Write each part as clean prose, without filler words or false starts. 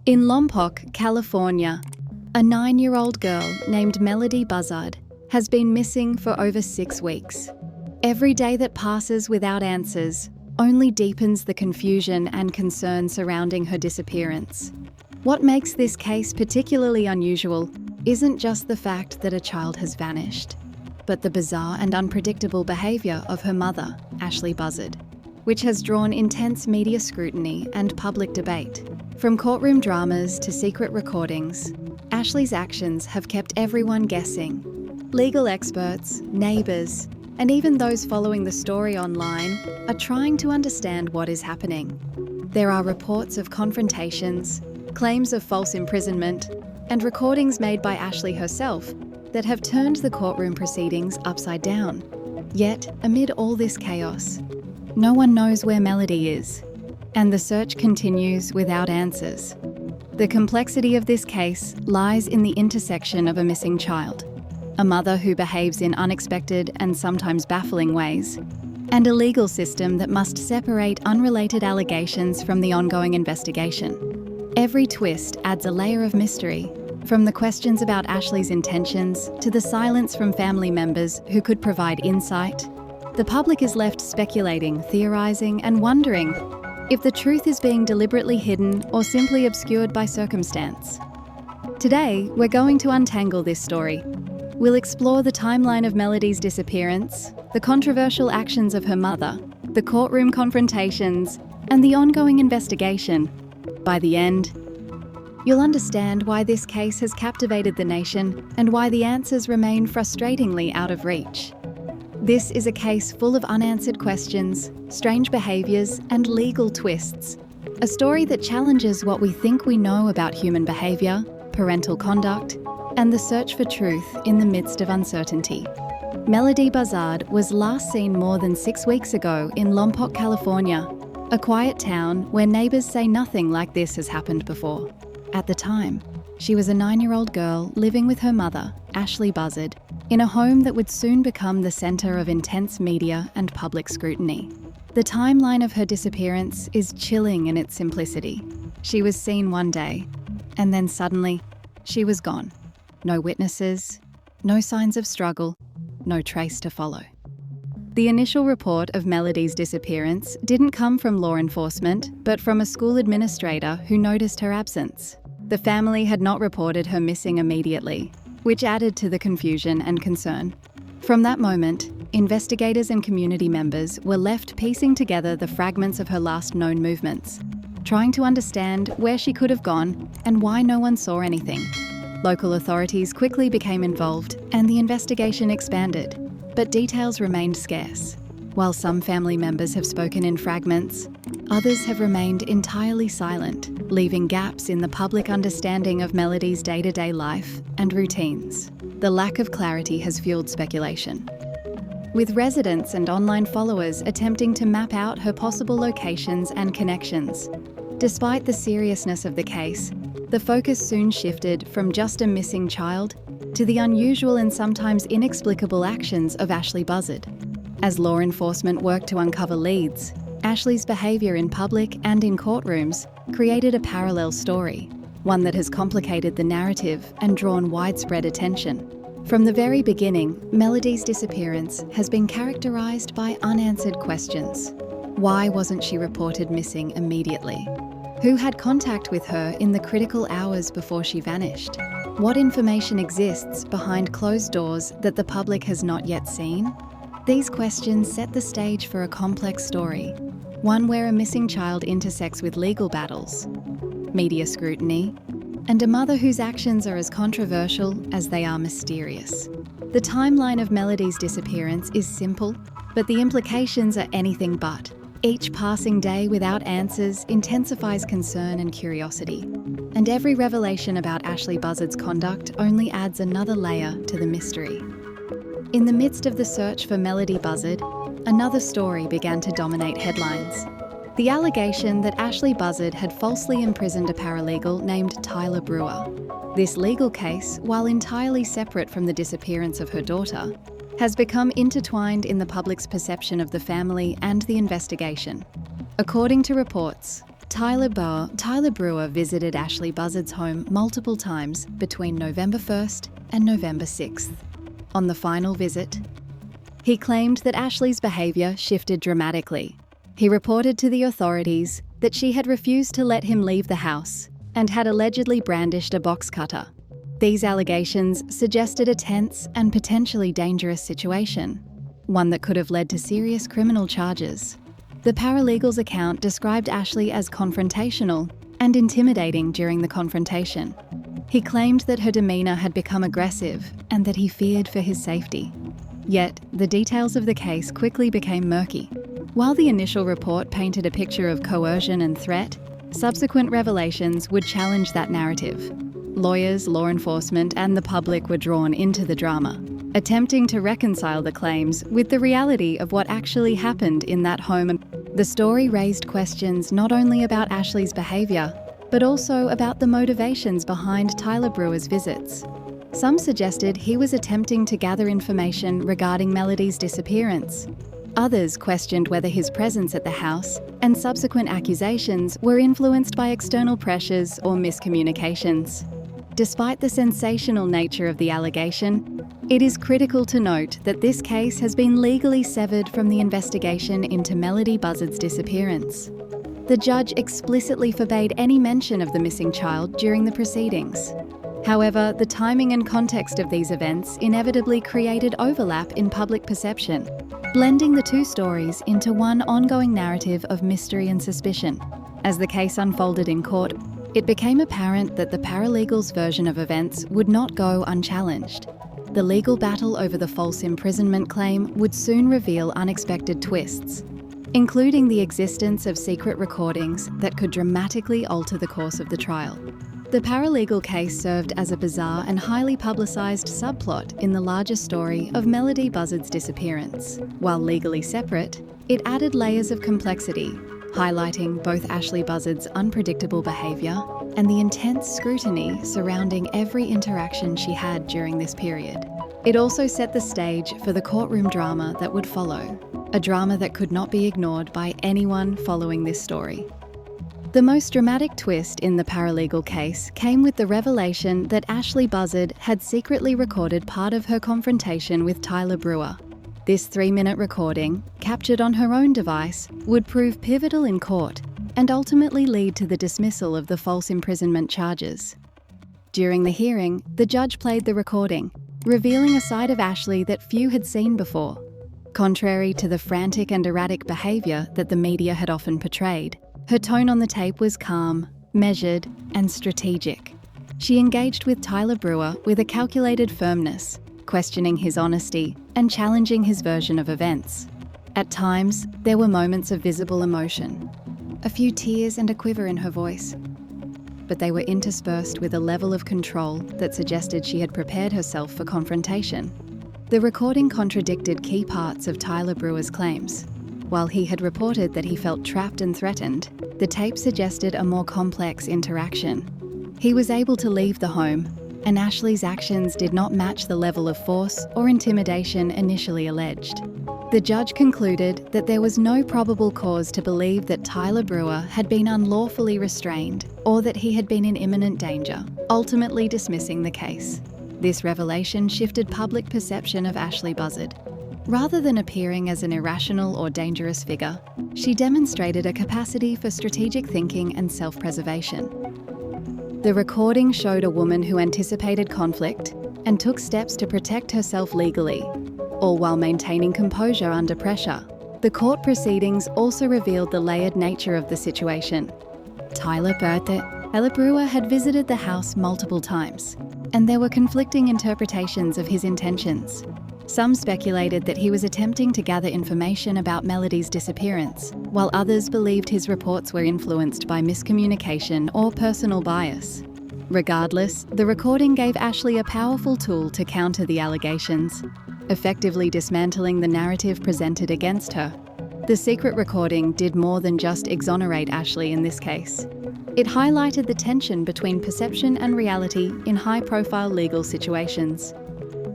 In Lompoc, California, a 9-year-old girl named Melodee Buzzard has been missing for over 6 weeks. Every day that passes without answers only deepens the confusion and concern surrounding her disappearance. What makes this case particularly unusual isn't just the fact that a child has vanished, but the bizarre and unpredictable behaviour of her mother, Ashley Buzzard, which has drawn intense media scrutiny and public debate. From courtroom dramas to secret recordings, Ashley's actions have kept everyone guessing. Legal experts, neighbours, and even those following the story online are trying to understand what is happening. There are reports of confrontations, claims of false imprisonment, and recordings made by Ashley herself that have turned the courtroom proceedings upside down. Yet, amid all this chaos, no one knows where Melodee is, and the search continues without answers. The complexity of this case lies in the intersection of a missing child, a mother who behaves in unexpected and sometimes baffling ways, and a legal system that must separate unrelated allegations from the ongoing investigation. Every twist adds a layer of mystery, from the questions about Ashley's intentions to the silence from family members who could provide insight. The public is left speculating, theorising, and wondering if the truth is being deliberately hidden or simply obscured by circumstance. Today, we're going to untangle this story. We'll explore the timeline of Melodee's disappearance, the controversial actions of her mother, the courtroom confrontations, and the ongoing investigation. By the end, you'll understand why this case has captivated the nation and why the answers remain frustratingly out of reach. This is a case full of unanswered questions, strange behaviours, and legal twists. A story that challenges what we think we know about human behaviour, parental conduct, and the search for truth in the midst of uncertainty. Melodee Buzzard was last seen more than 6 weeks ago in Lompoc, California, a quiet town where neighbours say nothing like this has happened before. At the time, she was a 9-year-old girl living with her mother, Ashley Buzzard, in a home that would soon become the centre of intense media and public scrutiny. The timeline of her disappearance is chilling in its simplicity. She was seen one day, and then suddenly, she was gone. No witnesses, no signs of struggle, no trace to follow. The initial report of Melodee's disappearance didn't come from law enforcement, but from a school administrator who noticed her absence. The family had not reported her missing immediately, which added to the confusion and concern. From that moment, investigators and community members were left piecing together the fragments of her last known movements, trying to understand where she could have gone and why no one saw anything. Local authorities quickly became involved and the investigation expanded, but details remained scarce. While some family members have spoken in fragments, others have remained entirely silent, leaving gaps in the public understanding of Melodee's day-to-day life and routines. The lack of clarity has fueled speculation, with residents and online followers attempting to map out her possible locations and connections. Despite the seriousness of the case, the focus soon shifted from just a missing child to the unusual and sometimes inexplicable actions of Ashley Buzzard. As law enforcement worked to uncover leads, Ashley's behaviour in public and in courtrooms created a parallel story, one that has complicated the narrative and drawn widespread attention. From the very beginning, Melodee's disappearance has been characterised by unanswered questions. Why wasn't she reported missing immediately? Who had contact with her in the critical hours before she vanished? What information exists behind closed doors that the public has not yet seen? These questions set the stage for a complex story, one where a missing child intersects with legal battles, media scrutiny, and a mother whose actions are as controversial as they are mysterious. The timeline of Melodee's disappearance is simple, but the implications are anything but. Each passing day without answers intensifies concern and curiosity, and every revelation about Ashley Buzzard's conduct only adds another layer to the mystery. In the midst of the search for Melodee Buzzard, another story began to dominate headlines. The allegation that Ashley Buzzard had falsely imprisoned a paralegal named Tyler Brewer. This legal case, while entirely separate from the disappearance of her daughter, has become intertwined in the public's perception of the family and the investigation. According to reports, Tyler Brewer visited Ashley Buzzard's home multiple times between November 1st and November 6th. On the final visit, he claimed that Ashley's behaviour shifted dramatically. He reported to the authorities that she had refused to let him leave the house and had allegedly brandished a box cutter. These allegations suggested a tense and potentially dangerous situation, one that could have led to serious criminal charges. The paralegal's account described Ashley as confrontational and intimidating during the confrontation. He claimed that her demeanour had become aggressive and that he feared for his safety. Yet, the details of the case quickly became murky. While the initial report painted a picture of coercion and threat, subsequent revelations would challenge that narrative. Lawyers, law enforcement, and the public were drawn into the drama, attempting to reconcile the claims with the reality of what actually happened in that home. The story raised questions not only about Ashley's behaviour, but also about the motivations behind Tyler Brewer's visits. Some suggested he was attempting to gather information regarding Melodee's disappearance. Others questioned whether his presence at the house and subsequent accusations were influenced by external pressures or miscommunications. Despite the sensational nature of the allegation, it is critical to note that this case has been legally severed from the investigation into Melodee Buzzard's disappearance. The judge explicitly forbade any mention of the missing child during the proceedings. However, the timing and context of these events inevitably created overlap in public perception, blending the two stories into one ongoing narrative of mystery and suspicion. As the case unfolded in court, it became apparent that the paralegal's version of events would not go unchallenged. The legal battle over the false imprisonment claim would soon reveal unexpected twists, including the existence of secret recordings that could dramatically alter the course of the trial. The paralegal case served as a bizarre and highly publicised subplot in the larger story of Melodee Buzzard's disappearance. While legally separate, it added layers of complexity, highlighting both Ashley Buzzard's unpredictable behaviour and the intense scrutiny surrounding every interaction she had during this period. It also set the stage for the courtroom drama that would follow, a drama that could not be ignored by anyone following this story. The most dramatic twist in the paralegal case came with the revelation that Ashley Buzzard had secretly recorded part of her confrontation with Tyler Brewer. This 3-minute recording, captured on her own device, would prove pivotal in court and ultimately lead to the dismissal of the false imprisonment charges. During the hearing, the judge played the recording, revealing a side of Ashley that few had seen before. Contrary to the frantic and erratic behaviour that the media had often portrayed, her tone on the tape was calm, measured, and strategic. She engaged with Tyler Brewer with a calculated firmness, questioning his honesty and challenging his version of events. At times, there were moments of visible emotion, a few tears and a quiver in her voice, but they were interspersed with a level of control that suggested she had prepared herself for confrontation. The recording contradicted key parts of Tyler Brewer's claims. While he had reported that he felt trapped and threatened, the tape suggested a more complex interaction. He was able to leave the home, and Ashley's actions did not match the level of force or intimidation initially alleged. The judge concluded that there was no probable cause to believe that Tyler Brewer had been unlawfully restrained or that he had been in imminent danger, ultimately dismissing the case. This revelation shifted public perception of Ashley Buzzard. Rather than appearing as an irrational or dangerous figure, she demonstrated a capacity for strategic thinking and self-preservation. The recording showed a woman who anticipated conflict and took steps to protect herself legally, all while maintaining composure under pressure. The court proceedings also revealed the layered nature of the situation. Tyler Brewer had visited the house multiple times, and there were conflicting interpretations of his intentions. Some speculated that he was attempting to gather information about Melodee's disappearance, while others believed his reports were influenced by miscommunication or personal bias. Regardless, the recording gave Ashley a powerful tool to counter the allegations, effectively dismantling the narrative presented against her. The secret recording did more than just exonerate Ashley in this case. It highlighted the tension between perception and reality in high-profile legal situations.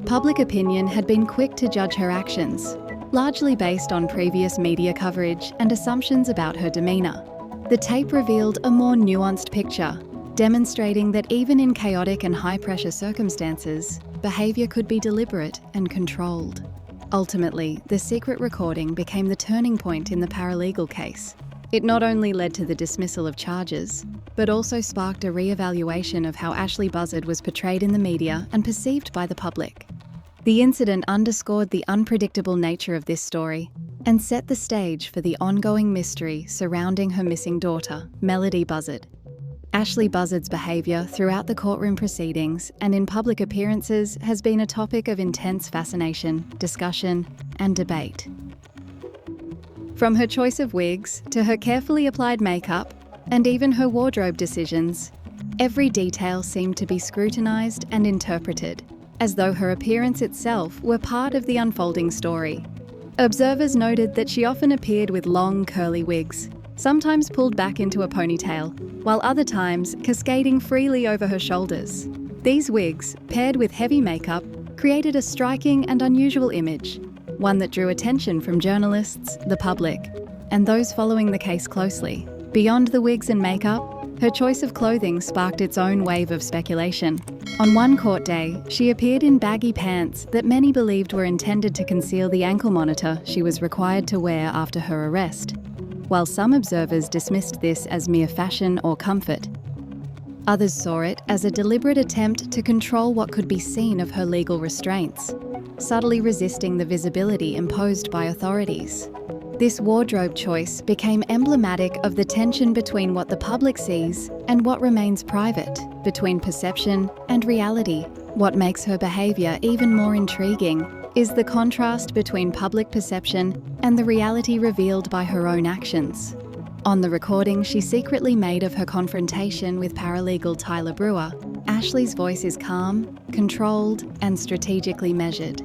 Public opinion had been quick to judge her actions, largely based on previous media coverage and assumptions about her demeanour. The tape revealed a more nuanced picture, demonstrating that even in chaotic and high-pressure circumstances, behaviour could be deliberate and controlled. Ultimately, the secret recording became the turning point in the paralegal case. It not only led to the dismissal of charges, but also sparked a re-evaluation of how Ashley Buzzard was portrayed in the media and perceived by the public. The incident underscored the unpredictable nature of this story and set the stage for the ongoing mystery surrounding her missing daughter, Melodee Buzzard. Ashley Buzzard's behaviour throughout the courtroom proceedings and in public appearances has been a topic of intense fascination, discussion, and debate. From her choice of wigs to her carefully applied makeup and even her wardrobe decisions, every detail seemed to be scrutinised and interpreted, as though her appearance itself were part of the unfolding story. Observers noted that she often appeared with long, curly wigs, sometimes pulled back into a ponytail, while other times cascading freely over her shoulders. These wigs, paired with heavy makeup, created a striking and unusual image, one that drew attention from journalists, the public, and those following the case closely. Beyond the wigs and makeup, her choice of clothing sparked its own wave of speculation. On one court day, she appeared in baggy pants that many believed were intended to conceal the ankle monitor she was required to wear after her arrest, while some observers dismissed this as mere fashion or comfort. Others saw it as a deliberate attempt to control what could be seen of her legal restraints, subtly resisting the visibility imposed by authorities. This wardrobe choice became emblematic of the tension between what the public sees and what remains private, between perception and reality. What makes her behaviour even more intriguing is the contrast between public perception and the reality revealed by her own actions. On the recording she secretly made of her confrontation with paralegal Tyler Brewer, Ashley's voice is calm, controlled, and strategically measured.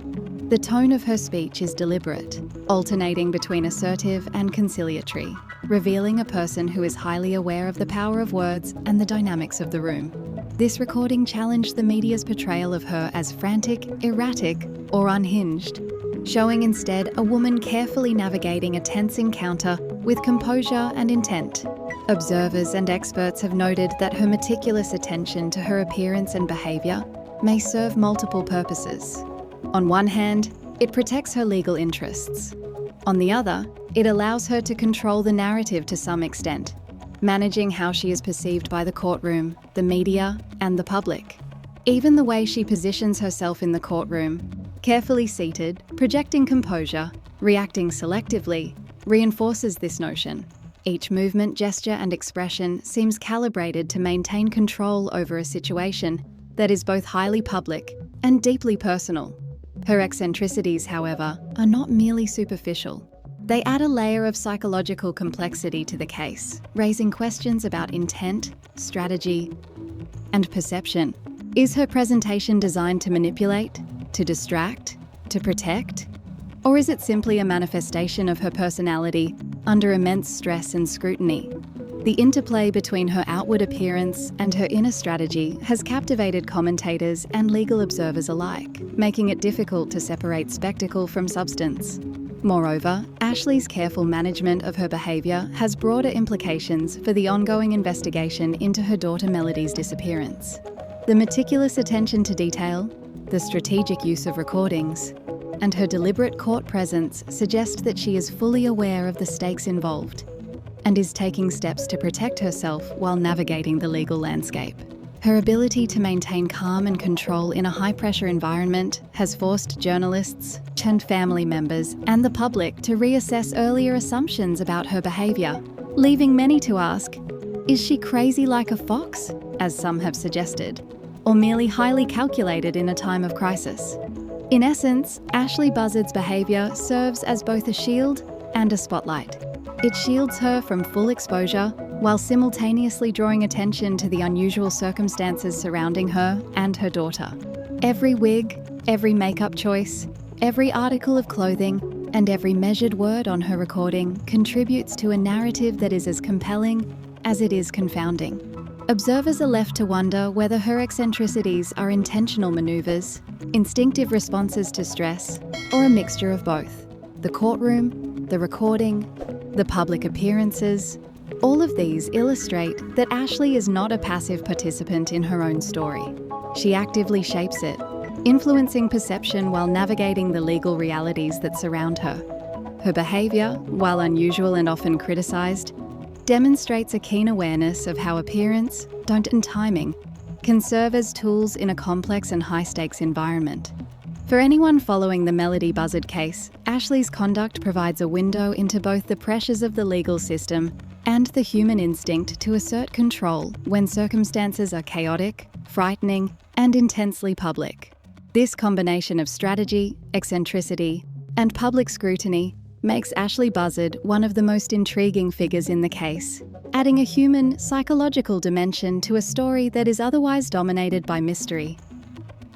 The tone of her speech is deliberate, alternating between assertive and conciliatory, revealing a person who is highly aware of the power of words and the dynamics of the room. This recording challenged the media's portrayal of her as frantic, erratic, or unhinged, showing instead a woman carefully navigating a tense encounter with composure and intent. Observers and experts have noted that her meticulous attention to her appearance and behaviour may serve multiple purposes. On one hand, it protects her legal interests. On the other, it allows her to control the narrative to some extent, managing how she is perceived by the courtroom, the media, and the public. Even the way she positions herself in the courtroom, carefully seated, projecting composure, reacting selectively, reinforces this notion. Each movement, gesture, and expression seems calibrated to maintain control over a situation that is both highly public and deeply personal. Her eccentricities, however, are not merely superficial. They add a layer of psychological complexity to the case, raising questions about intent, strategy, and perception. Is her presentation designed to manipulate, to distract, to protect? Or is it simply a manifestation of her personality under immense stress and scrutiny? The interplay between her outward appearance and her inner strategy has captivated commentators and legal observers alike, making it difficult to separate spectacle from substance. Moreover, Ashley's careful management of her behaviour has broader implications for the ongoing investigation into her daughter Melodee's disappearance. The meticulous attention to detail, the strategic use of recordings, and her deliberate court presence suggest that she is fully aware of the stakes involved and is taking steps to protect herself while navigating the legal landscape. Her ability to maintain calm and control in a high-pressure environment has forced journalists and family members and the public to reassess earlier assumptions about her behaviour, leaving many to ask, is she crazy like a fox, as some have suggested, or merely highly calculated in a time of crisis? In essence, Ashley Buzzard's behaviour serves as both a shield and a spotlight. It shields her from full exposure while simultaneously drawing attention to the unusual circumstances surrounding her and her daughter. Every wig, every makeup choice, every article of clothing, and every measured word on her recording contributes to a narrative that is as compelling as it is confounding. Observers are left to wonder whether her eccentricities are intentional maneuvers, instinctive responses to stress, or a mixture of both. The courtroom, the recording, the public appearances, All of these illustrate that Ashley is not a passive participant in her own story. She actively shapes it, influencing perception while navigating the legal realities that surround her. Her behaviour, while unusual and often criticised, demonstrates a keen awareness of how appearance, tone and timing can serve as tools in a complex and high-stakes environment. For anyone following the Melodee Buzzard case, Ashley's conduct provides a window into both the pressures of the legal system and the human instinct to assert control when circumstances are chaotic, frightening, and intensely public. This combination of strategy, eccentricity, and public scrutiny makes Ashley Buzzard one of the most intriguing figures in the case, adding a human, psychological dimension to a story that is otherwise dominated by mystery,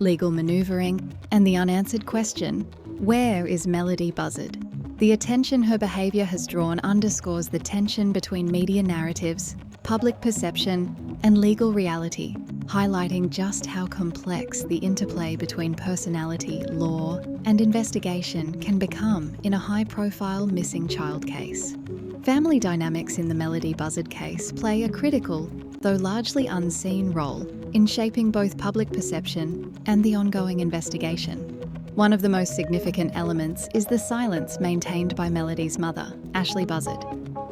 legal manoeuvring, and the unanswered question, where is Melodee Buzzard? The attention her behaviour has drawn underscores the tension between media narratives, public perception, and legal reality, highlighting just how complex the interplay between personality, law, and investigation can become in a high-profile missing child case. Family dynamics in the Melodee Buzzard case play a critical, though largely unseen, role in shaping both public perception and the ongoing investigation. One of the most significant elements is the silence maintained by Melodee's mother, Ashley Buzzard.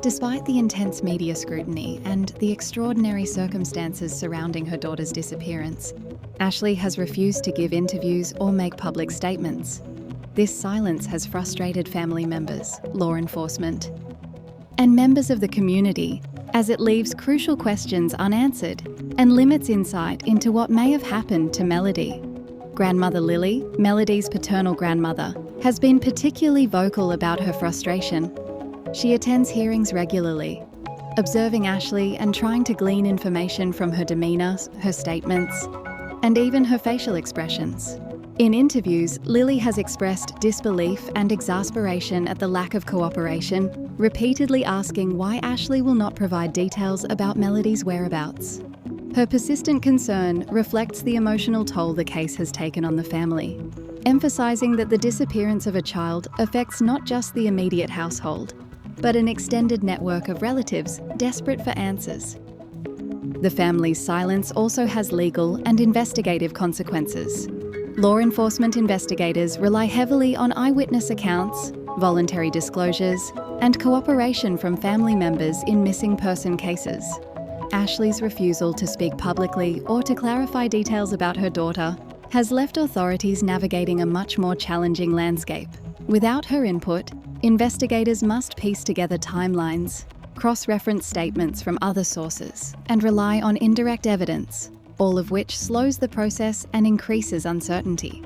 Despite the intense media scrutiny and the extraordinary circumstances surrounding her daughter's disappearance, Ashley has refused to give interviews or make public statements. This silence has frustrated family members, law enforcement, and members of the community, as it leaves crucial questions unanswered and limits insight into what may have happened to Melodee. Grandmother Lily, Melodee's paternal grandmother, has been particularly vocal about her frustration. She attends hearings regularly, observing Ashley and trying to glean information from her demeanour, her statements, and even her facial expressions. In interviews, Lily has expressed disbelief and exasperation at the lack of cooperation, repeatedly asking why Ashley will not provide details about Melodee's whereabouts. Her persistent concern reflects the emotional toll the case has taken on the family, emphasising that the disappearance of a child affects not just the immediate household, but an extended network of relatives desperate for answers. The family's silence also has legal and investigative consequences. Law enforcement investigators rely heavily on eyewitness accounts, voluntary disclosures, and cooperation from family members in missing person cases. Ashley's refusal to speak publicly or to clarify details about her daughter has left authorities navigating a much more challenging landscape. Without her input, investigators must piece together timelines, cross-reference statements from other sources, and rely on indirect evidence, all of which slows the process and increases uncertainty.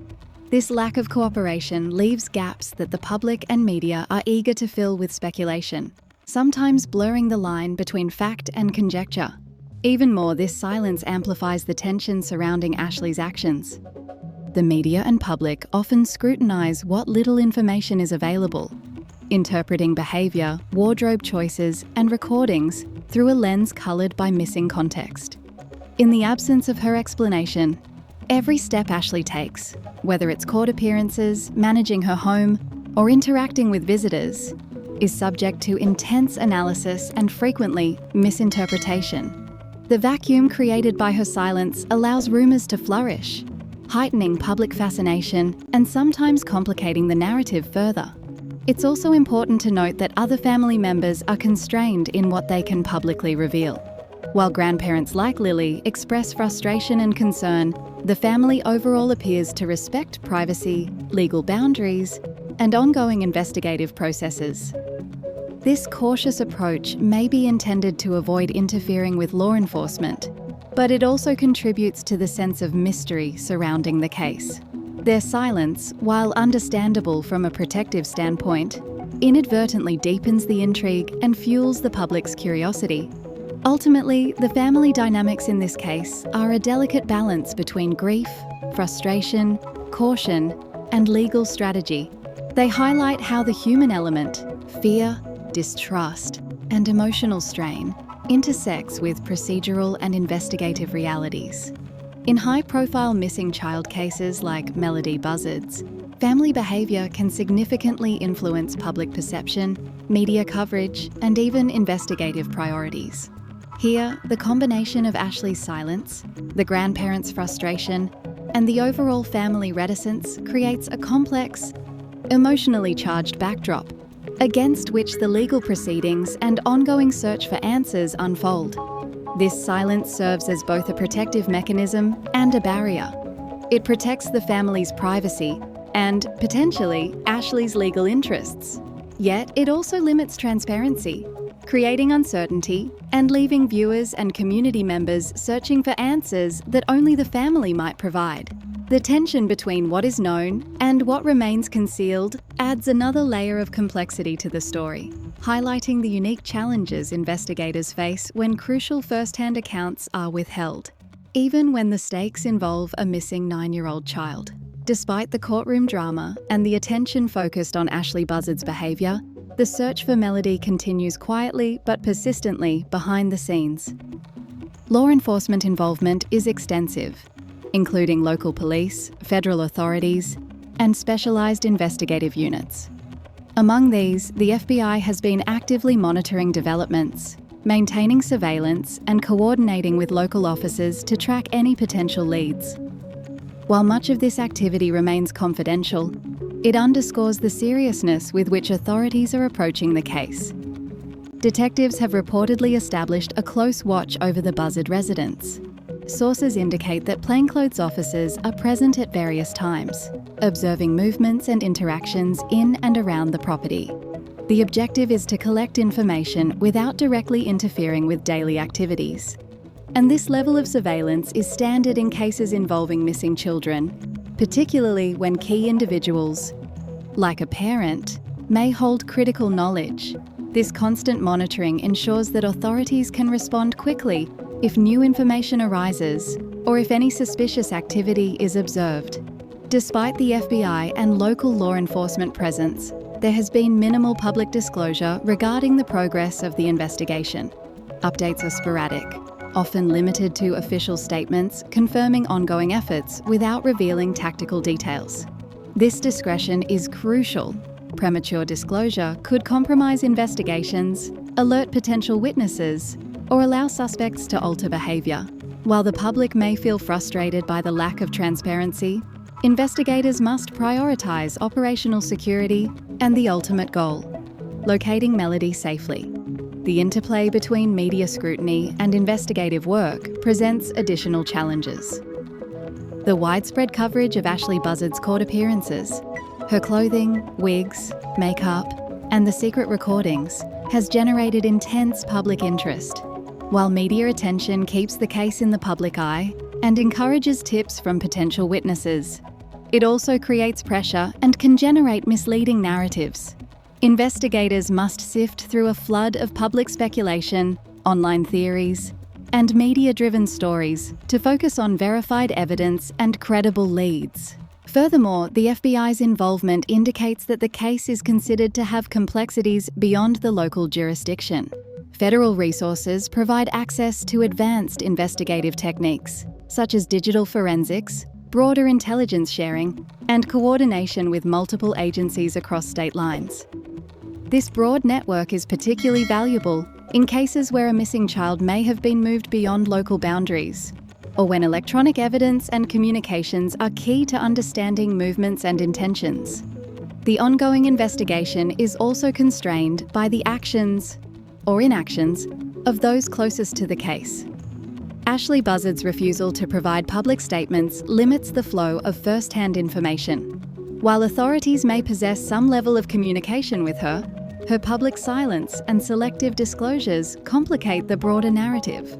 This lack of cooperation leaves gaps that the public and media are eager to fill with speculation, sometimes blurring the line between fact and conjecture. Even more, this silence amplifies the tension surrounding Ashley's actions. The media and public often scrutinise what little information is available, interpreting behaviour, wardrobe choices, and recordings through a lens coloured by missing context. In the absence of her explanation, every step Ashley takes, whether it's court appearances, managing her home, or interacting with visitors, is subject to intense analysis and frequently misinterpretation. The vacuum created by her silence allows rumours to flourish, heightening public fascination and sometimes complicating the narrative further. It's also important to note that other family members are constrained in what they can publicly reveal. While grandparents like Lily express frustration and concern, the family overall appears to respect privacy, legal boundaries, and ongoing investigative processes. This cautious approach may be intended to avoid interfering with law enforcement, but it also contributes to the sense of mystery surrounding the case. Their silence, while understandable from a protective standpoint, inadvertently deepens the intrigue and fuels the public's curiosity. Ultimately, the family dynamics in this case are a delicate balance between grief, frustration, caution, and legal strategy. They highlight how the human element, fear, distrust, and emotional strain intersects with procedural and investigative realities. In high-profile missing child cases like Melodee Buzzard's, Family behaviour can significantly influence public perception, media coverage, and even investigative priorities. Here, the combination of Ashley's silence, the grandparents' frustration, and the overall family reticence creates a complex, emotionally charged backdrop against which the legal proceedings and ongoing search for answers unfold. This silence serves as both a protective mechanism and a barrier. It protects the family's privacy and, potentially, Ashley's legal interests. Yet it also limits transparency, creating uncertainty and leaving viewers and community members searching for answers that only the family might provide. The tension between what is known and what remains concealed adds another layer of complexity to the story, highlighting the unique challenges investigators face when crucial first-hand accounts are withheld, even when the stakes involve a missing 9-year-old child. Despite the courtroom drama and the attention focused on Ashley Buzzard's behaviour, the search for Melodee continues quietly but persistently behind the scenes. Law enforcement involvement is extensive, including local police, federal authorities, and specialised investigative units. Among these, the FBI has been actively monitoring developments, maintaining surveillance, and coordinating with local officers to track any potential leads. While much of this activity remains confidential, it underscores the seriousness with which authorities are approaching the case. Detectives have reportedly established a close watch over the Buzzard residence. Sources indicate that plainclothes officers are present at various times, observing movements and interactions in and around the property. The objective is to collect information without directly interfering with daily activities. And this level of surveillance is standard in cases involving missing children, particularly when key individuals, like a parent, may hold critical knowledge. This constant monitoring ensures that authorities can respond quickly if new information arises or if any suspicious activity is observed. Despite the FBI and local law enforcement presence, there has been minimal public disclosure regarding the progress of the investigation. Updates are sporadic, often limited to official statements confirming ongoing efforts without revealing tactical details. This discretion is crucial. Premature disclosure could compromise investigations, alert potential witnesses, or allow suspects to alter behaviour. While the public may feel frustrated by the lack of transparency, investigators must prioritise operational security and the ultimate goal: locating Melodee safely. The interplay between media scrutiny and investigative work presents additional challenges. The widespread coverage of Ashley Buzzard's court appearances, her clothing, wigs, makeup, and the secret recordings has generated intense public interest. While media attention keeps the case in the public eye and encourages tips from potential witnesses, it also creates pressure and can generate misleading narratives. Investigators must sift through a flood of public speculation, online theories, and media-driven stories to focus on verified evidence and credible leads. Furthermore, the FBI's involvement indicates that the case is considered to have complexities beyond the local jurisdiction. Federal resources provide access to advanced investigative techniques, such as digital forensics, broader intelligence sharing, and coordination with multiple agencies across state lines. This broad network is particularly valuable in cases where a missing child may have been moved beyond local boundaries, or when electronic evidence and communications are key to understanding movements and intentions. The ongoing investigation is also constrained by the actions or inactions of those closest to the case. Ashley Buzzard's refusal to provide public statements limits the flow of first-hand information. While authorities may possess some level of communication with her, her public silence and selective disclosures complicate the broader narrative.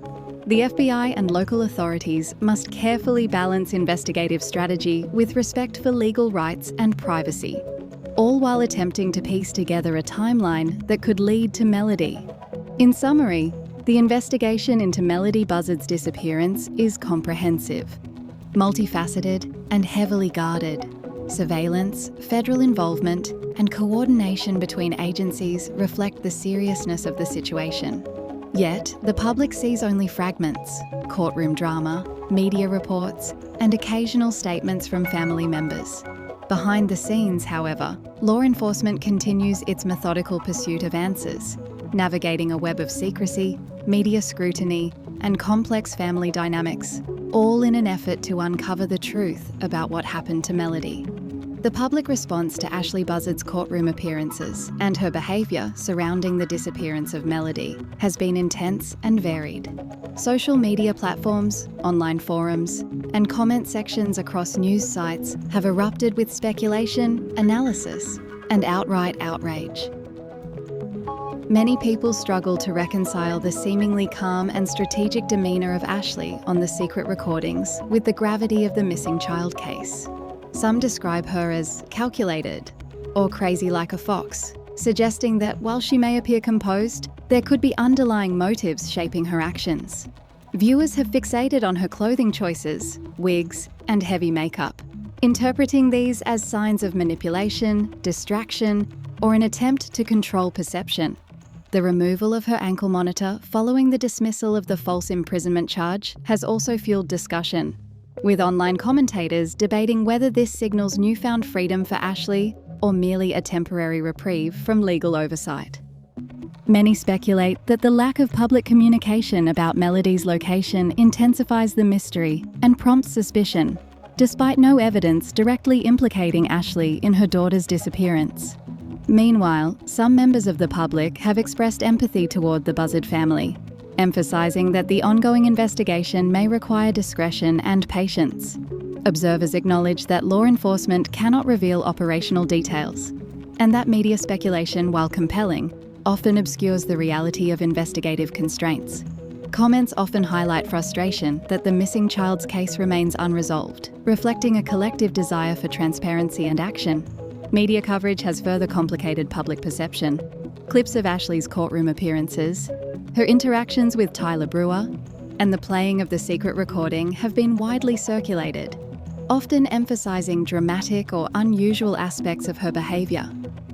The FBI and local authorities must carefully balance investigative strategy with respect for legal rights and privacy, all while attempting to piece together a timeline that could lead to Melodee. In summary, the investigation into Melodee Buzzard's disappearance is comprehensive, multifaceted, and heavily guarded. Surveillance, federal involvement, and coordination between agencies reflect the seriousness of the situation. Yet, the public sees only fragments: courtroom drama, media reports, and occasional statements from family members. Behind the scenes, however, law enforcement continues its methodical pursuit of answers, navigating a web of secrecy, media scrutiny, and complex family dynamics, all in an effort to uncover the truth about what happened to Melodee. The public response to Ashley Buzzard's courtroom appearances and her behaviour surrounding the disappearance of Melodee has been intense and varied. Social media platforms, online forums, and comment sections across news sites have erupted with speculation, analysis, and outright outrage. Many people struggle to reconcile the seemingly calm and strategic demeanour of Ashley on the secret recordings with the gravity of the missing child case. Some describe her as calculated or crazy like a fox, suggesting that while she may appear composed, there could be underlying motives shaping her actions. Viewers have fixated on her clothing choices, wigs, and heavy makeup, interpreting these as signs of manipulation, distraction, or an attempt to control perception. The removal of her ankle monitor following the dismissal of the false imprisonment charge has also fueled discussion, with online commentators debating whether this signals newfound freedom for Ashley or merely a temporary reprieve from legal oversight. Many speculate that the lack of public communication about Melodee's location intensifies the mystery and prompts suspicion, despite no evidence directly implicating Ashley in her daughter's disappearance. Meanwhile, some members of the public have expressed empathy toward the Buzzard family, emphasising that the ongoing investigation may require discretion and patience. Observers acknowledge that law enforcement cannot reveal operational details, and that media speculation, while compelling, often obscures the reality of investigative constraints. Comments often highlight frustration that the missing child's case remains unresolved, reflecting a collective desire for transparency and action. Media coverage has further complicated public perception. Clips of Ashley's courtroom appearances, her interactions with Tyler Brewer, and the playing of the secret recording have been widely circulated, often emphasising dramatic or unusual aspects of her behaviour.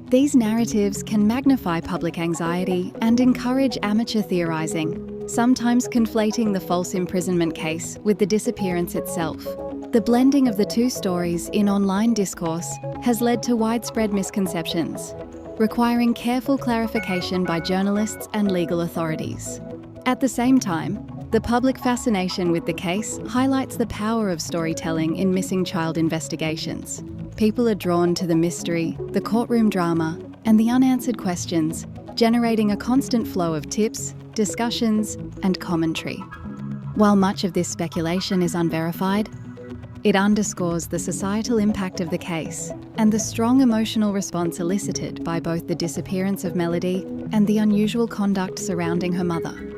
These narratives can magnify public anxiety and encourage amateur theorising, sometimes conflating the false imprisonment case with the disappearance itself. The blending of the two stories in online discourse has led to widespread misconceptions, requiring careful clarification by journalists and legal authorities. At the same time, the public fascination with the case highlights the power of storytelling in missing child investigations. People are drawn to the mystery, the courtroom drama, and the unanswered questions, generating a constant flow of tips, discussions, and commentary. While much of this speculation is unverified, it underscores the societal impact of the case and the strong emotional response elicited by both the disappearance of Melodee and the unusual conduct surrounding her mother.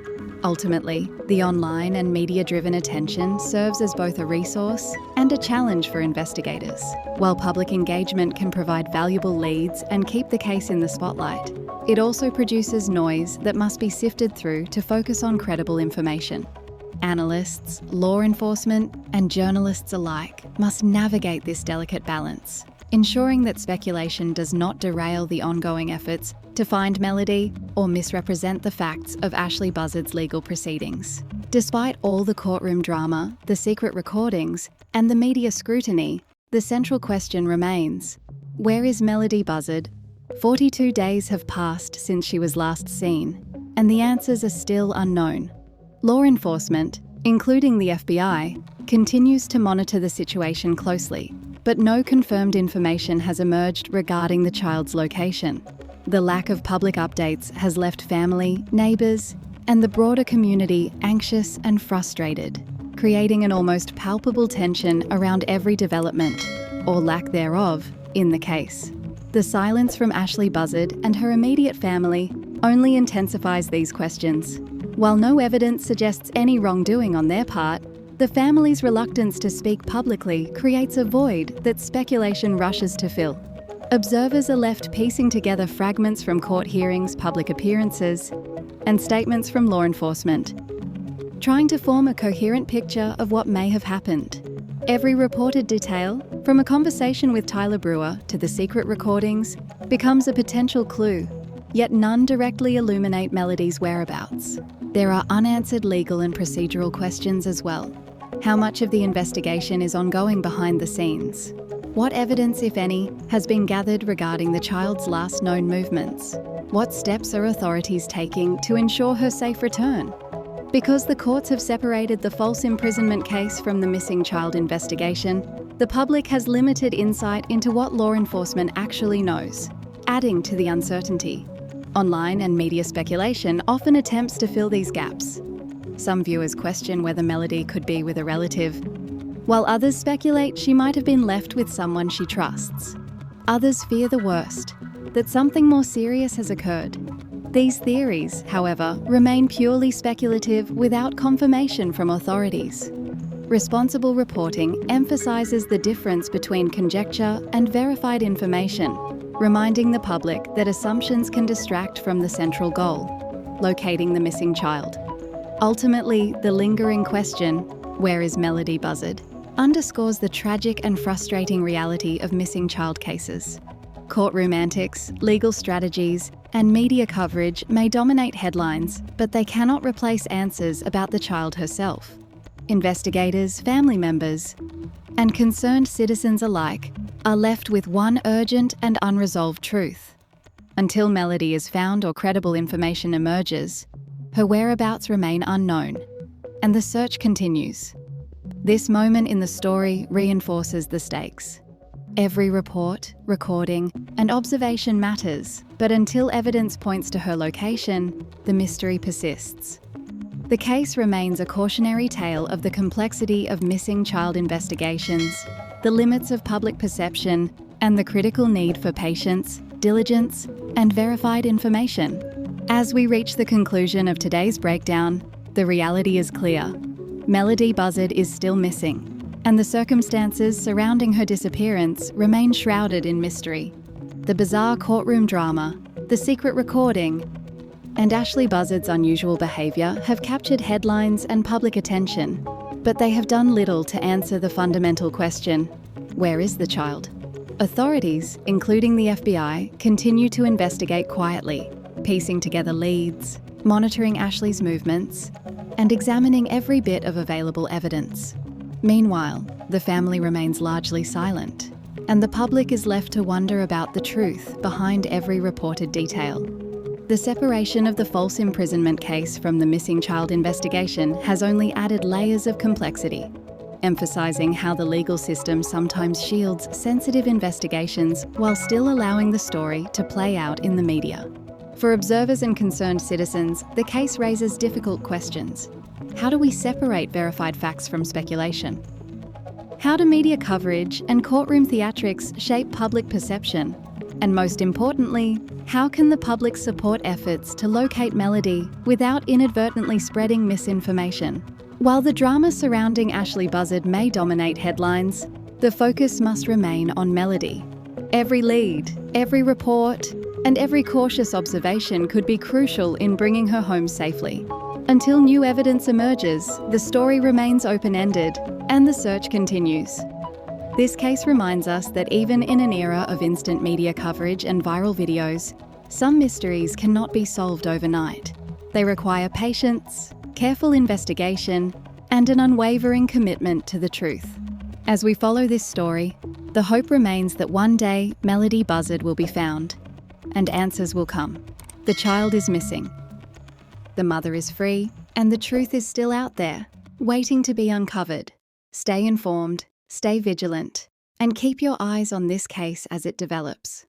Ultimately, the online and media-driven attention serves as both a resource and a challenge for investigators. While public engagement can provide valuable leads and keep the case in the spotlight, it also produces noise that must be sifted through to focus on credible information. Analysts, law enforcement, and journalists alike must navigate this delicate balance, ensuring that speculation does not derail the ongoing efforts to find Melodee or misrepresent the facts of Ashley Buzzard's legal proceedings. Despite all the courtroom drama, the secret recordings, and the media scrutiny, the central question remains: where is Melodee Buzzard? 42 days have passed since she was last seen, and the answers are still unknown. Law enforcement, including the FBI, continues to monitor the situation closely, but no confirmed information has emerged regarding the child's location. The lack of public updates has left family, neighbours, and the broader community anxious and frustrated, creating an almost palpable tension around every development, or lack thereof, in the case. The silence from Ashley Buzzard and her immediate family only intensifies these questions. While no evidence suggests any wrongdoing on their part, the family's reluctance to speak publicly creates a void that speculation rushes to fill. Observers are left piecing together fragments from court hearings, public appearances, and statements from law enforcement, trying to form a coherent picture of what may have happened. Every reported detail, from a conversation with Tyler Brewer to the secret recordings, becomes a potential clue, yet none directly illuminate Melodee's whereabouts. There are unanswered legal and procedural questions as well. How much of the investigation is ongoing behind the scenes? What evidence, if any, has been gathered regarding the child's last known movements? What steps are authorities taking to ensure her safe return? Because the courts have separated the false imprisonment case from the missing child investigation, the public has limited insight into what law enforcement actually knows, adding to the uncertainty. Online and media speculation often attempts to fill these gaps. Some viewers question whether Melodee could be with a relative, while others speculate she might have been left with someone she trusts. Others fear the worst, that something more serious has occurred. These theories, however, remain purely speculative without confirmation from authorities. Responsible reporting emphasises the difference between conjecture and verified information, reminding the public that assumptions can distract from the central goal, locating the missing child. Ultimately, the lingering question, "Where is Melodee Buzzard?" underscores the tragic and frustrating reality of missing child cases. Courtroom antics, legal strategies, and media coverage may dominate headlines, but they cannot replace answers about the child herself. Investigators, family members, and concerned citizens alike are left with one urgent and unresolved truth. Until Melodee is found or credible information emerges, her whereabouts remain unknown, and the search continues. This moment in the story reinforces the stakes. Every report, recording, and observation matters, but until evidence points to her location, the mystery persists. The case remains a cautionary tale of the complexity of missing child investigations, the limits of public perception, and the critical need for patience, diligence, and verified information. As we reach the conclusion of today's breakdown, the reality is clear. Melodee Buzzard is still missing, and the circumstances surrounding her disappearance remain shrouded in mystery. The bizarre courtroom drama, the secret recording, and Ashley Buzzard's unusual behaviour have captured headlines and public attention, but they have done little to answer the fundamental question: where is the child? Authorities, including the FBI, continue to investigate quietly, piecing together leads, monitoring Ashley's movements, and examining every bit of available evidence. Meanwhile, the family remains largely silent, and the public is left to wonder about the truth behind every reported detail. The separation of the false imprisonment case from the missing child investigation has only added layers of complexity, emphasising how the legal system sometimes shields sensitive investigations while still allowing the story to play out in the media. For observers and concerned citizens, the case raises difficult questions. How do we separate verified facts from speculation? How do media coverage and courtroom theatrics shape public perception? And most importantly, how can the public support efforts to locate Melodee without inadvertently spreading misinformation? While the drama surrounding Ashley Buzzard may dominate headlines, the focus must remain on Melodee. Every lead, every report, and every cautious observation could be crucial in bringing her home safely. Until new evidence emerges, the story remains open-ended, and the search continues. This case reminds us that even in an era of instant media coverage and viral videos, some mysteries cannot be solved overnight. They require patience, careful investigation, and an unwavering commitment to the truth. As we follow this story, the hope remains that one day Melodee Buzzard will be found, and answers will come. The child is missing. The mother is free, and the truth is still out there, waiting to be uncovered. Stay informed, stay vigilant, and keep your eyes on this case as it develops.